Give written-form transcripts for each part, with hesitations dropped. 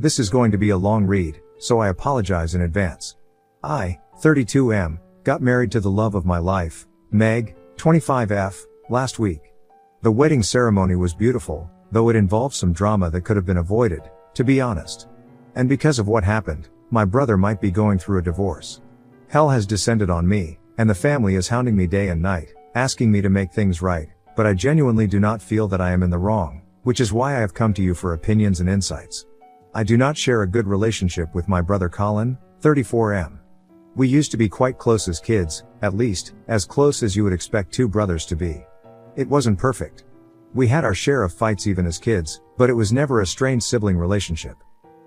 This is going to be a long read, so I apologize in advance. I, 32M, got married to the love of my life, Meg, 25F, last week. The wedding ceremony was beautiful, though it involved some drama that could have been avoided, to be honest. And because of what happened, my brother might be going through a divorce. Hell has descended on me, and the family is hounding me day and night, asking me to make things right, but I genuinely do not feel that I am in the wrong, which is why I have come to you for opinions and insights. I do not share a good relationship with my brother Colin, 34M. We used to be quite close as kids, at least, as close as you would expect two brothers to be. It wasn't perfect. We had our share of fights even as kids, but it was never a strained sibling relationship.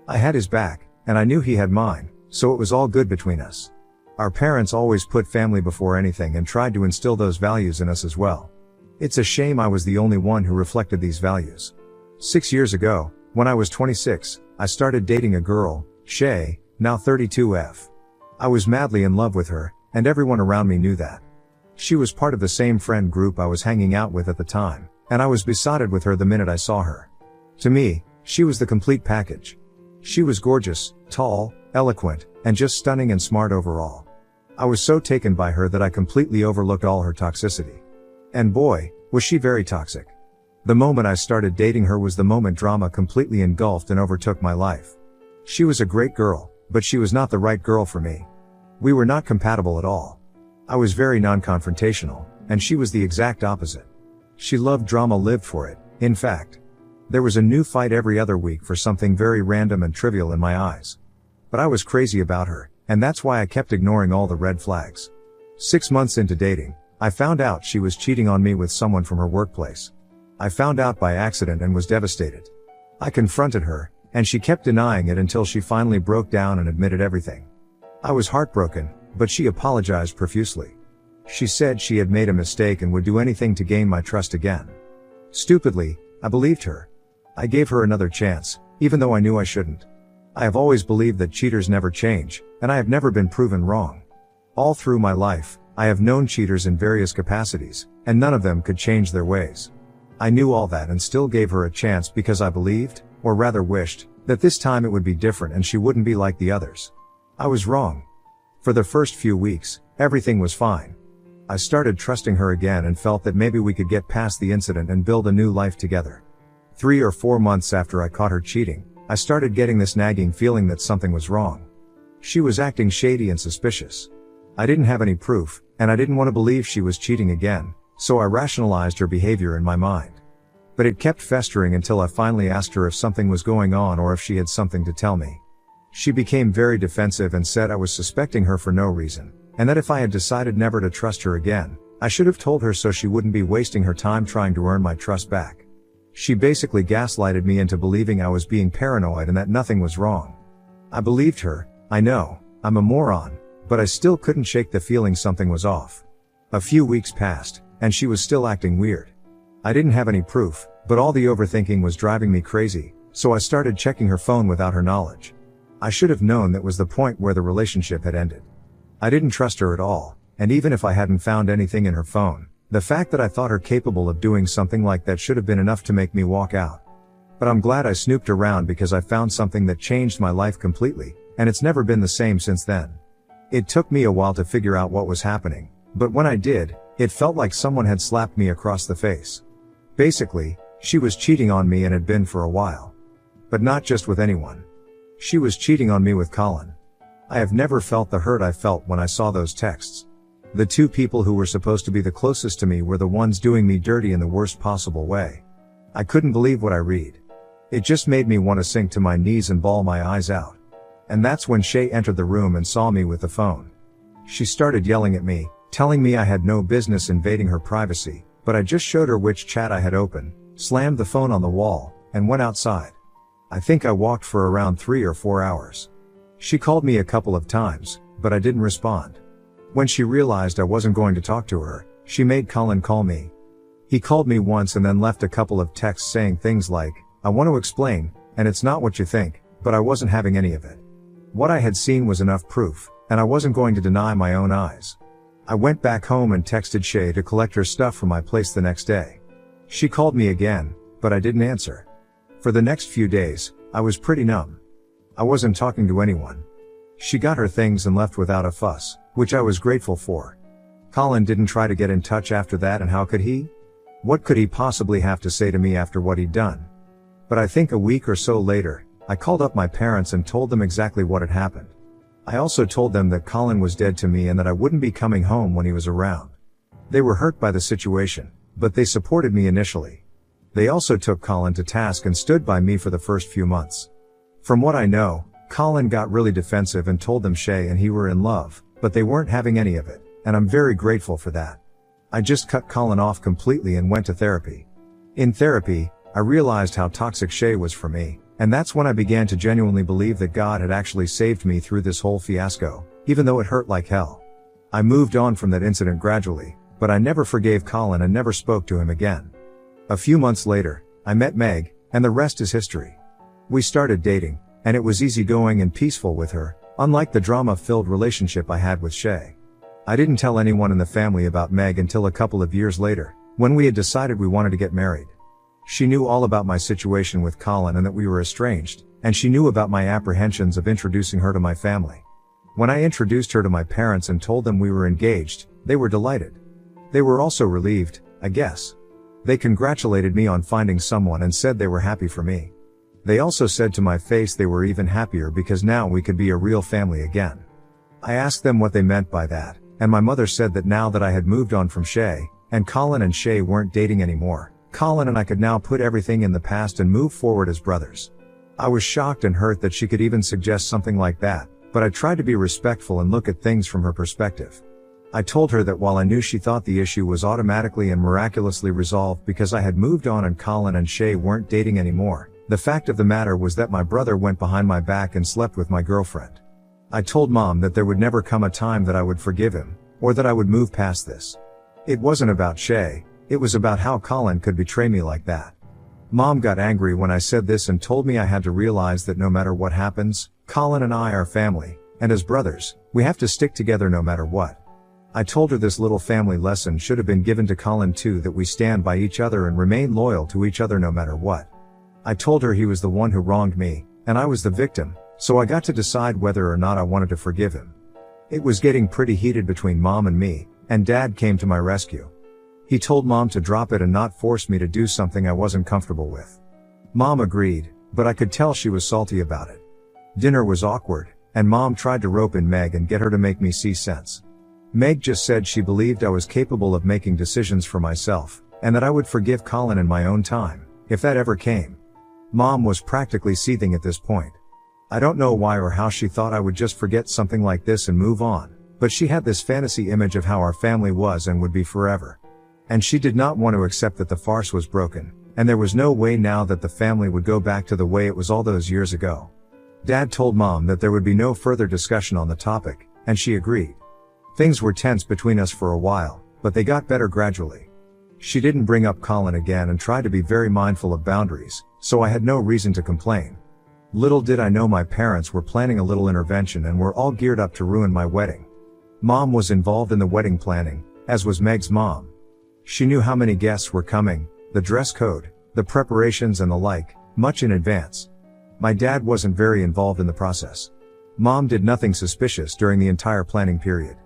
I had his back, and I knew he had mine, so it was all good between us. Our parents always put family before anything and tried to instill those values in us as well. It's a shame I was the only one who reflected these values. 6 years ago, when I was 26, I started dating a girl, Shay, now 32F. I was madly in love with her, and everyone around me knew that. She was part of the same friend group I was hanging out with at the time, and I was besotted with her the minute I saw her. To me, she was the complete package. She was gorgeous, tall, eloquent, and just stunning and smart overall. I was so taken by her that I completely overlooked all her toxicity. And boy, was she very toxic. The moment I started dating her was the moment drama completely engulfed and overtook my life. She was a great girl, but she was not the right girl for me. We were not compatible at all. I was very non-confrontational, and she was the exact opposite. She loved drama, lived for it, in fact. There was a new fight every other week for something very random and trivial in my eyes. But I was crazy about her, and that's why I kept ignoring all the red flags. 6 months into dating, I found out she was cheating on me with someone from her workplace. I found out by accident and was devastated. I confronted her, and she kept denying it until she finally broke down and admitted everything. I was heartbroken, but she apologized profusely. She said she had made a mistake and would do anything to gain my trust again. Stupidly, I believed her. I gave her another chance, even though I knew I shouldn't. I have always believed that cheaters never change, and I have never been proven wrong. All through my life, I have known cheaters in various capacities, and none of them could change their ways. I knew all that and still gave her a chance because I believed, or rather wished, that this time it would be different and she wouldn't be like the others. I was wrong. For the first few weeks, everything was fine. I started trusting her again and felt that maybe we could get past the incident and build a new life together. 3 or 4 months after I caught her cheating, I started getting this nagging feeling that something was wrong. She was acting shady and suspicious. I didn't have any proof, and I didn't want to believe she was cheating again, so I rationalized her behavior in my mind. But it kept festering until I finally asked her if something was going on or if she had something to tell me. She became very defensive and said I was suspecting her for no reason, and that if I had decided never to trust her again, I should have told her so she wouldn't be wasting her time trying to earn my trust back. She basically gaslighted me into believing I was being paranoid and that nothing was wrong. I believed her. I know, I'm a moron, but I still couldn't shake the feeling something was off. A few weeks passed, and she was still acting weird. I didn't have any proof, but all the overthinking was driving me crazy, so I started checking her phone without her knowledge. I should have known that was the point where the relationship had ended. I didn't trust her at all, and even if I hadn't found anything in her phone, the fact that I thought her capable of doing something like that should have been enough to make me walk out. But I'm glad I snooped around because I found something that changed my life completely, and it's never been the same since then. It took me a while to figure out what was happening, but when I did, it felt like someone had slapped me across the face. Basically, she was cheating on me and had been for a while. But not just with anyone. She was cheating on me with Colin. I have never felt the hurt I felt when I saw those texts. The two people who were supposed to be the closest to me were the ones doing me dirty in the worst possible way. I couldn't believe what I read. It just made me want to sink to my knees and bawl my eyes out. And that's when Shay entered the room and saw me with the phone. She started yelling at me, telling me I had no business invading her privacy, but I just showed her which chat I had opened, slammed the phone on the wall, and went outside. I think I walked for around 3 or 4 hours. She called me a couple of times, but I didn't respond. When she realized I wasn't going to talk to her, she made Colin call me. He called me once and then left a couple of texts saying things like, "I want to explain, and it's not what you think," but I wasn't having any of it. What I had seen was enough proof, and I wasn't going to deny my own eyes. I went back home and texted Shay to collect her stuff from my place the next day. She called me again, but I didn't answer. For the next few days, I was pretty numb. I wasn't talking to anyone. She got her things and left without a fuss, which I was grateful for. Colin didn't try to get in touch after that, and how could he? What could he possibly have to say to me after what he'd done? But I think a week or so later, I called up my parents and told them exactly what had happened. I also told them that Colin was dead to me and that I wouldn't be coming home when he was around. They were hurt by the situation, but they supported me initially. They also took Colin to task and stood by me for the first few months. From what I know, Colin got really defensive and told them Shay and he were in love, but they weren't having any of it, and I'm very grateful for that. I just cut Colin off completely and went to therapy. In therapy, I realized how toxic Shay was for me, and that's when I began to genuinely believe that God had actually saved me through this whole fiasco, even though it hurt like hell. I moved on from that incident gradually, but I never forgave Colin and never spoke to him again. A few months later, I met Meg, and the rest is history. We started dating, and it was easygoing and peaceful with her, unlike the drama-filled relationship I had with Shay. I didn't tell anyone in the family about Meg until a couple of years later, when we had decided we wanted to get married. She knew all about my situation with Colin and that we were estranged, and she knew about my apprehensions of introducing her to my family. When I introduced her to my parents and told them we were engaged, they were delighted. They were also relieved, I guess. They congratulated me on finding someone and said they were happy for me. They also said to my face they were even happier because now we could be a real family again. I asked them what they meant by that, and my mother said that now that I had moved on from Shay, and Colin and Shay weren't dating anymore, Colin and I could now put everything in the past and move forward as brothers. I was shocked and hurt that she could even suggest something like that, but I tried to be respectful and look at things from her perspective. I told her that while I knew she thought the issue was automatically and miraculously resolved because I had moved on and Colin and Shay weren't dating anymore, the fact of the matter was that my brother went behind my back and slept with my girlfriend. I told Mom that there would never come a time that I would forgive him, or that I would move past this. It wasn't about Shay, it was about how Colin could betray me like that. Mom got angry when I said this and told me I had to realize that no matter what happens, Colin and I are family, and as brothers, we have to stick together no matter what. I told her this little family lesson should have been given to Colin too, that we stand by each other and remain loyal to each other no matter what. I told her he was the one who wronged me, and I was the victim, so I got to decide whether or not I wanted to forgive him. It was getting pretty heated between Mom and me, and Dad came to my rescue. He told Mom to drop it and not force me to do something I wasn't comfortable with. Mom agreed, but I could tell she was salty about it. Dinner was awkward, and Mom tried to rope in Meg and get her to make me see sense. Meg just said she believed I was capable of making decisions for myself, and that I would forgive Colin in my own time, if that ever came. Mom was practically seething at this point. I don't know why or how she thought I would just forget something like this and move on, but she had this fantasy image of how our family was and would be forever. And she did not want to accept that the farce was broken, and there was no way now that the family would go back to the way it was all those years ago. Dad told Mom that there would be no further discussion on the topic, and she agreed. Things were tense between us for a while, but they got better gradually. She didn't bring up Colin again and tried to be very mindful of boundaries, so I had no reason to complain. Little did I know my parents were planning a little intervention and were all geared up to ruin my wedding. Mom was involved in the wedding planning, as was Meg's mom. She knew how many guests were coming, the dress code, the preparations and the like, much in advance. My dad wasn't very involved in the process. Mom did nothing suspicious during the entire planning period.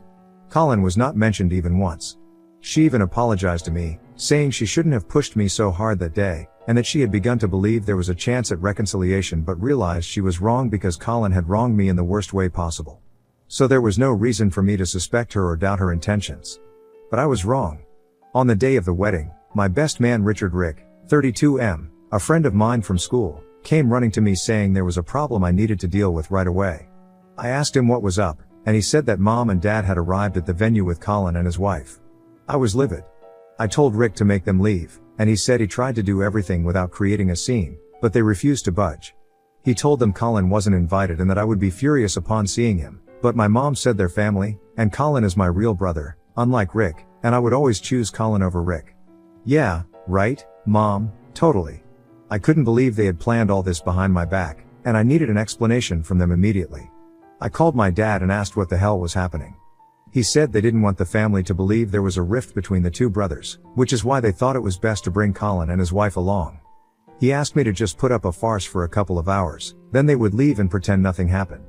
Colin was not mentioned even once. She even apologized to me, saying she shouldn't have pushed me so hard that day, and that she had begun to believe there was a chance at reconciliation but realized she was wrong because Colin had wronged me in the worst way possible. So there was no reason for me to suspect her or doubt her intentions. But I was wrong. On the day of the wedding, my best man Richard Rick, 32M, a friend of mine from school, came running to me saying there was a problem I needed to deal with right away. I asked him what was up, and he said that Mom and Dad had arrived at the venue with Colin and his wife. I was livid. I told Rick to make them leave, and he said he tried to do everything without creating a scene, but they refused to budge. He told them Colin wasn't invited and that I would be furious upon seeing him, but my mom said they're family, and Colin is my real brother, unlike Rick, and I would always choose Colin over Rick. Yeah, right, Mom, totally. I couldn't believe they had planned all this behind my back, and I needed an explanation from them immediately. I called my dad and asked what the hell was happening. He said they didn't want the family to believe there was a rift between the two brothers, which is why they thought it was best to bring Colin and his wife along. He asked me to just put up a farce for a couple of hours, then they would leave and pretend nothing happened.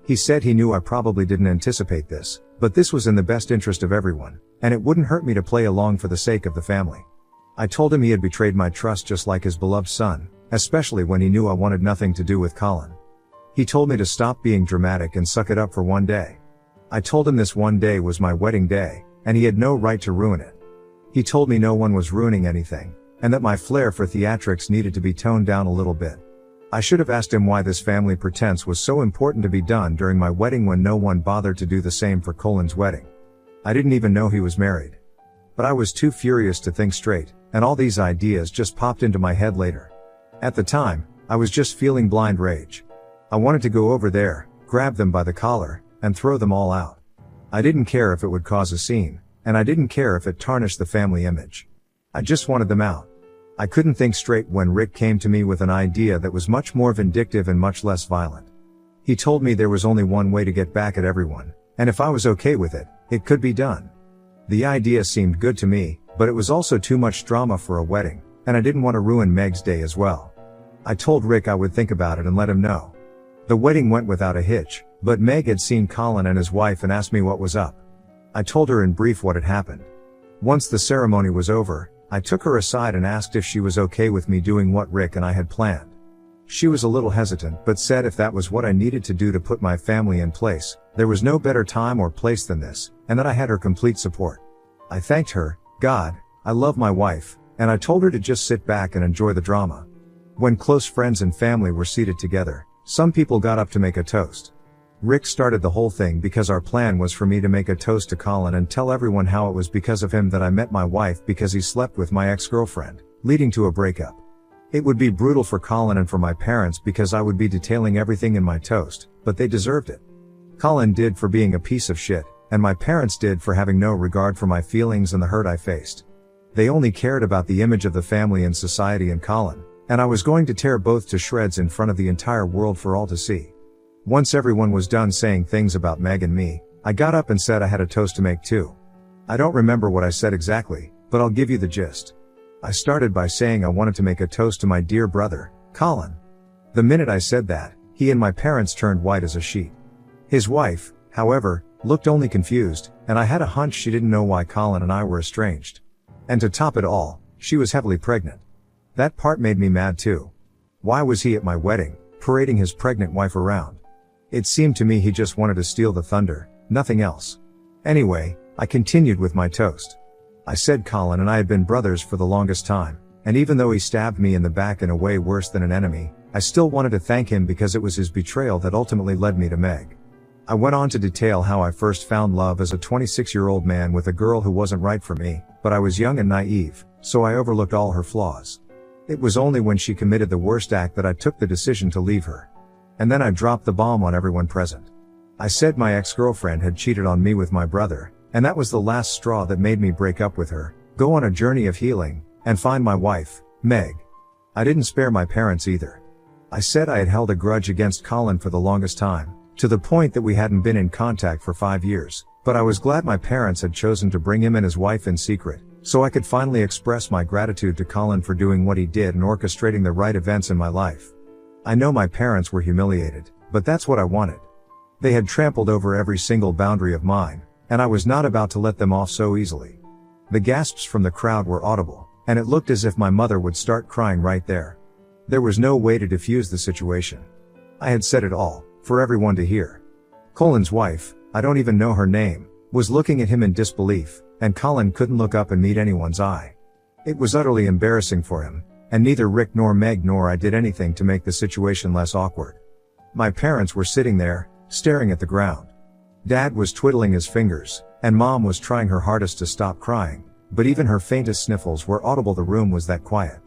He said he knew I probably didn't anticipate this, but this was in the best interest of everyone, and it wouldn't hurt me to play along for the sake of the family. I told him he had betrayed my trust just like his beloved son, especially when he knew I wanted nothing to do with Colin. He told me to stop being dramatic and suck it up for one day. I told him this one day was my wedding day, and he had no right to ruin it. He told me no one was ruining anything, and that my flair for theatrics needed to be toned down a little bit. I should have asked him why this family pretense was so important to be done during my wedding when no one bothered to do the same for Colin's wedding. I didn't even know he was married. But I was too furious to think straight, and all these ideas just popped into my head later. At the time, I was just feeling blind rage. I wanted to go over there, grab them by the collar, and throw them all out. I didn't care if it would cause a scene, and I didn't care if it tarnished the family image. I just wanted them out. I couldn't think straight when Rick came to me with an idea that was much more vindictive and much less violent. He told me there was only one way to get back at everyone, and if I was okay with it, it could be done. The idea seemed good to me, but it was also too much drama for a wedding, and I didn't want to ruin Meg's day as well. I told Rick I would think about it and let him know. The wedding went without a hitch, but Meg had seen Colin and his wife and asked me what was up. I told her in brief what had happened. Once the ceremony was over, I took her aside and asked if she was okay with me doing what Rick and I had planned. She was a little hesitant but said if that was what I needed to do to put my family in place, there was no better time or place than this, and that I had her complete support. I thanked her, God, I love my wife, and I told her to just sit back and enjoy the drama. When close friends and family were seated together, some people got up to make a toast. Rick started the whole thing because our plan was for me to make a toast to Colin and tell everyone how it was because of him that I met my wife because he slept with my ex-girlfriend, leading to a breakup. It would be brutal for Colin and for my parents because I would be detailing everything in my toast, but they deserved it. Colin did for being a piece of shit, and my parents did for having no regard for my feelings and the hurt I faced. They only cared about the image of the family and society and Colin, and I was going to tear both to shreds in front of the entire world for all to see. Once everyone was done saying things about Meg and me, I got up and said I had a toast to make too. I don't remember what I said exactly, but I'll give you the gist. I started by saying I wanted to make a toast to my dear brother, Colin. The minute I said that, he and my parents turned white as a sheet. His wife, however, looked only confused, and I had a hunch she didn't know why Colin and I were estranged. And to top it all, she was heavily pregnant. That part made me mad too. Why was he at my wedding, parading his pregnant wife around? It seemed to me he just wanted to steal the thunder, nothing else. Anyway, I continued with my toast. I said Colin and I had been brothers for the longest time, and even though he stabbed me in the back in a way worse than an enemy, I still wanted to thank him because it was his betrayal that ultimately led me to Meg. I went on to detail how I first found love as a 26-year-old man with a girl who wasn't right for me, but I was young and naive, so I overlooked all her flaws. It was only when she committed the worst act that I took the decision to leave her. And then I dropped the bomb on everyone present. I said my ex-girlfriend had cheated on me with my brother, and that was the last straw that made me break up with her, go on a journey of healing, and find my wife, Meg. I didn't spare my parents either. I said I had held a grudge against Colin for the longest time, to the point that we hadn't been in contact for 5 years, but I was glad my parents had chosen to bring him and his wife in secret, so I could finally express my gratitude to Colin for doing what he did and orchestrating the right events in my life. I know my parents were humiliated, but that's what I wanted. They had trampled over every single boundary of mine, and I was not about to let them off so easily. The gasps from the crowd were audible, and it looked as if my mother would start crying right there. There was no way to defuse the situation. I had said it all, for everyone to hear. Colin's wife, I don't even know her name, was looking at him in disbelief, and Colin couldn't look up and meet anyone's eye. It was utterly embarrassing for him, and neither Rick nor Meg nor I did anything to make the situation less awkward. My parents were sitting there, staring at the ground. Dad was twiddling his fingers, and Mom was trying her hardest to stop crying, but even her faintest sniffles were audible. The room was that quiet.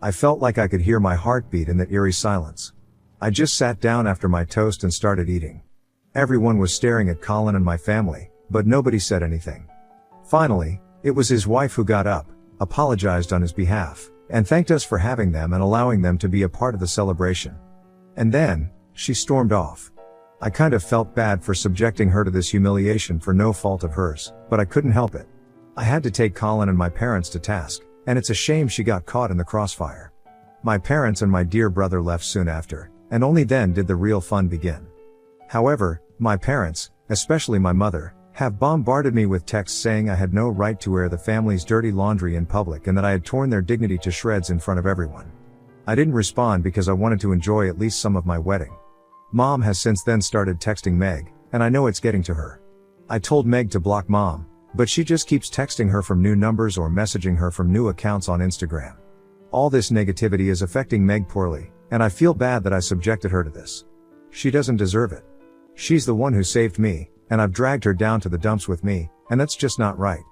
I felt like I could hear my heartbeat in that eerie silence. I just sat down after my toast and started eating. Everyone was staring at Colin and my family, but nobody said anything. Finally, it was his wife who got up, apologized on his behalf, and thanked us for having them and allowing them to be a part of the celebration. And then, she stormed off. I kind of felt bad for subjecting her to this humiliation for no fault of hers, but I couldn't help it. I had to take Colin and my parents to task, and it's a shame she got caught in the crossfire. My parents and my dear brother left soon after, and only then did the real fun begin. However, my parents, especially my mother, have bombarded me with texts saying I had no right to air the family's dirty laundry in public and that I had torn their dignity to shreds in front of everyone. I didn't respond because I wanted to enjoy at least some of my wedding. Mom has since then started texting Meg, and I know it's getting to her. I told Meg to block Mom, but she just keeps texting her from new numbers or messaging her from new accounts on Instagram. All this negativity is affecting Meg poorly, and I feel bad that I subjected her to this. She doesn't deserve it. She's the one who saved me, and I've dragged her down to the dumps with me, and that's just not right.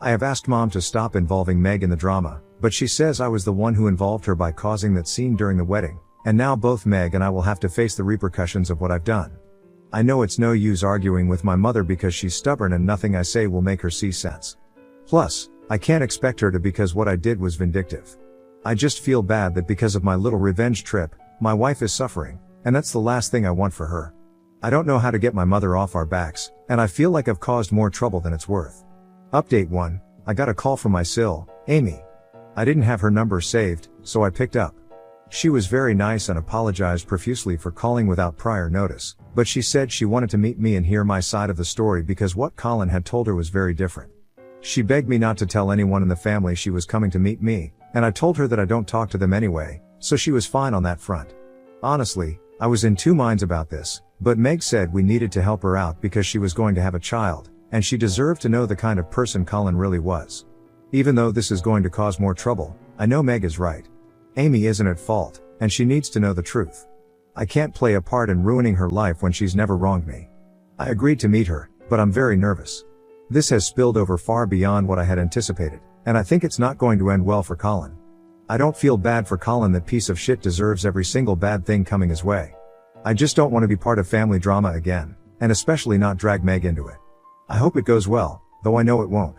I have asked Mom to stop involving Meg in the drama, but she says I was the one who involved her by causing that scene during the wedding, and now both Meg and I will have to face the repercussions of what I've done. I know it's no use arguing with my mother because she's stubborn and nothing I say will make her see sense. Plus, I can't expect her to because what I did was vindictive. I just feel bad that because of my little revenge trip, my wife is suffering, and that's the last thing I want for her. I don't know how to get my mother off our backs, and I feel like I've caused more trouble than it's worth. Update 1, I got a call from my sil, Amy. I didn't have her number saved, so I picked up. She was very nice and apologized profusely for calling without prior notice, but she said she wanted to meet me and hear my side of the story because what Colin had told her was very different. She begged me not to tell anyone in the family she was coming to meet me, and I told her that I don't talk to them anyway, so she was fine on that front. Honestly, I was in two minds about this, but Meg said we needed to help her out because she was going to have a child, and she deserved to know the kind of person Colin really was. Even though this is going to cause more trouble, I know Meg is right. Amy isn't at fault, and she needs to know the truth. I can't play a part in ruining her life when she's never wronged me. I agreed to meet her, but I'm very nervous. This has spilled over far beyond what I had anticipated, and I think it's not going to end well for Colin. I don't feel bad for Colin. That piece of shit deserves every single bad thing coming his way. I just don't want to be part of family drama again, and especially not drag Meg into it. I hope it goes well, though I know it won't.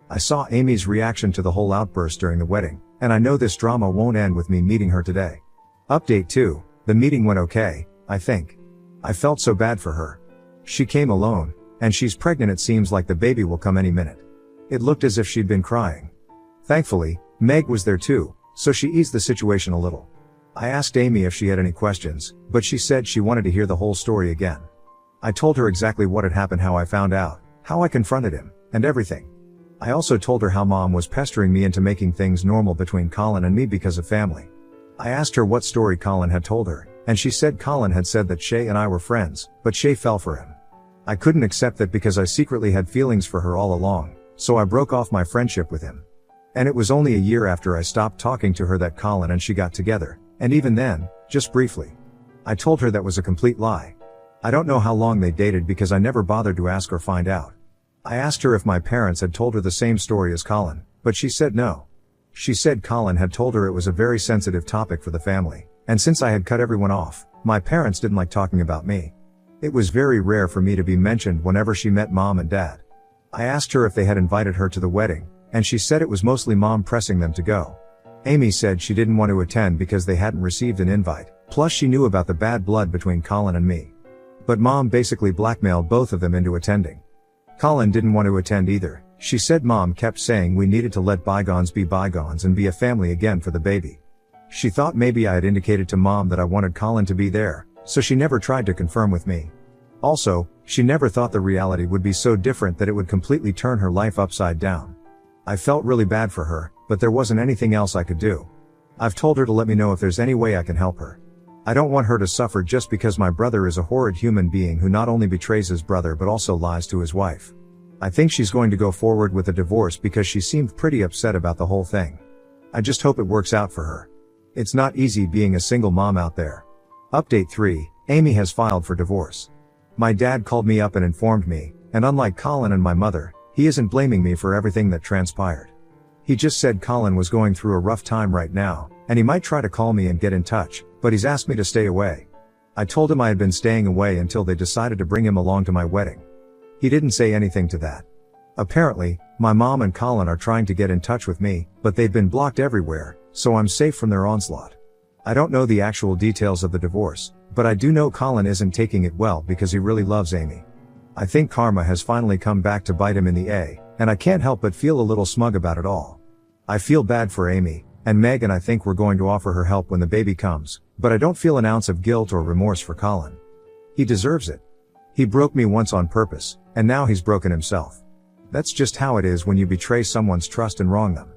I saw Amy's reaction to the whole outburst during the wedding, and I know this drama won't end with me meeting her today. Update 2, the meeting went okay, I think. I felt so bad for her. She came alone, and she's pregnant. It seems like the baby will come any minute. It looked as if she'd been crying. Thankfully, Meg was there too, so she eased the situation a little. I asked Amy if she had any questions, but she said she wanted to hear the whole story again. I told her exactly what had happened, how I found out, how I confronted him, and everything. I also told her how Mom was pestering me into making things normal between Colin and me because of family. I asked her what story Colin had told her, and she said Colin had said that Shay and I were friends, but Shay fell for him. I couldn't accept that because I secretly had feelings for her all along, so I broke off my friendship with him. And it was only a year after I stopped talking to her that Colin and she got together, and even then, just briefly. I told her that was a complete lie. I don't know how long they dated because I never bothered to ask or find out. I asked her if my parents had told her the same story as Colin, but she said no. She said Colin had told her it was a very sensitive topic for the family, and since I had cut everyone off, my parents didn't like talking about me. It was very rare for me to be mentioned whenever she met Mom and Dad. I asked her if they had invited her to the wedding, and she said it was mostly Mom pressing them to go. Amy said she didn't want to attend because they hadn't received an invite, plus she knew about the bad blood between Colin and me. But Mom basically blackmailed both of them into attending. Colin didn't want to attend either. She said Mom kept saying we needed to let bygones be bygones and be a family again for the baby. She thought maybe I had indicated to Mom that I wanted Colin to be there, so she never tried to confirm with me. Also, she never thought the reality would be so different that it would completely turn her life upside down. I felt really bad for her, but there wasn't anything else I could do. I've told her to let me know if there's any way I can help her. I don't want her to suffer just because my brother is a horrid human being who not only betrays his brother but also lies to his wife. I think she's going to go forward with a divorce because she seemed pretty upset about the whole thing. I just hope it works out for her. It's not easy being a single mom out there. Update 3, Amy has filed for divorce. My dad called me up and informed me, and unlike Colin and my mother, he isn't blaming me for everything that transpired. He just said Colin was going through a rough time right now, and he might try to call me and get in touch, but he's asked me to stay away. I told him I had been staying away until they decided to bring him along to my wedding. He didn't say anything to that. Apparently, my mom and Colin are trying to get in touch with me, but they've been blocked everywhere, so I'm safe from their onslaught. I don't know the actual details of the divorce, but I do know Colin isn't taking it well because he really loves Amy. I think karma has finally come back to bite him in the A, and I can't help but feel a little smug about it all. I feel bad for Amy, And Meg and I think we're going to offer her help when the baby comes, but I don't feel an ounce of guilt or remorse for Colin. He deserves it. He broke me once on purpose, and now he's broken himself. That's just how it is when you betray someone's trust and wrong them.